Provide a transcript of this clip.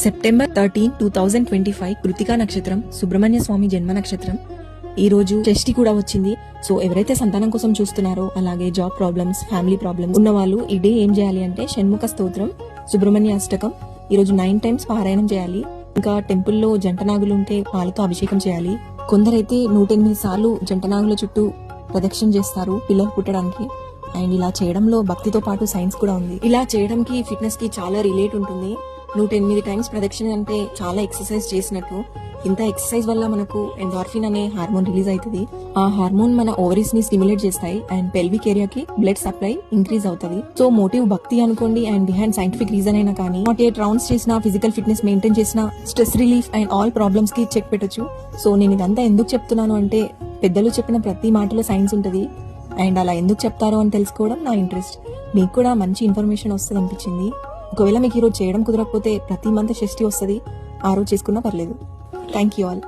September 13, 2025 Kritika నక్షత్రం, సుబ్రహ్మణ్య స్వామి జన్మ నక్షత్రం. ఈ రోజు షష్ఠి కూడా వచ్చింది. సో ఎవరైతే సంతానం కోసం చూస్తున్నారో, అలాగే జాబ్ ప్రాబ్లమ్స్, ఫ్యామిలీ ప్రాబ్లమ్స్ ఉన్న వాళ్ళు ఈ డే ఏం చేయాలి అంటే షణ్ముఖ స్తోత్రం, సుబ్రహ్మణ్య అష్టకం ఈ రోజు 9 times పారాయణం చేయాలి. ఇంకా టెంపుల్లో జంటనాగులు ఉంటే పాలతో అభిషేకం చేయాలి. కొందరైతే 108 సార్లు జంటనాగుల చుట్టూ ప్రదక్షిణ చేస్తారు పిల్లలు పుట్టడానికి. అండ్ ఇలా చేయడంలో భక్తితో పాటు సైన్స్ కూడా ఉంది. ఇలా చేయడంకి ఫిట్నెస్ కి చాలా రిలేట్ ఉంటుంది. 108 times ప్రదక్షిణ అంటే చాలా ఎక్సర్సైజ్ చేసినట్టు. ఇంత ఎక్సర్సైజ్ వల్ల మనకు ఎండార్ఫిన్ అనే హార్మోన్ రిలీజ్ అవుతుంది. ఆ హార్మోన్ మన ఓవరీస్ ని స్టిమ్యులేట్ చేస్తాయి అండ్ పెల్విక్ ఏరియాకి బ్లడ్ సప్లై ఇంక్రీజ్ అవుతుంది. సో మోటివ్ భక్తి అనుకోండి అండ్ బిహైండ్ సైంటిఫిక్ రీజన్ అయినా కానీ 48 rounds చేసిన, ఫిజికల్ ఫిట్నెస్ మెయింటైన్ చేసిన, stress relief and all problems కి చెక్ పెట్టొచ్చు. సో నేను ఇదంతా ఎందుకు చెప్తున్నాను అంటే, పెద్దలు చెప్పిన ప్రతి మాటలో సైన్స్ ఉంటుంది అండ్ అలా ఎందుకు చెప్తారో అని తెలుసుకోవడం నా ఇంట్రెస్ట్. మీకు కూడా మంచి ఇన్ఫర్మేషన్ వస్తుంది అనిపించింది. ఒకవేళ మీకు ఈరోజు చేయడం కుదరకపోతే ప్రతి మంత్ షష్ఠి వస్తుంది, ఆ రోజు చేసుకున్నా పర్లేదు. Thank you all.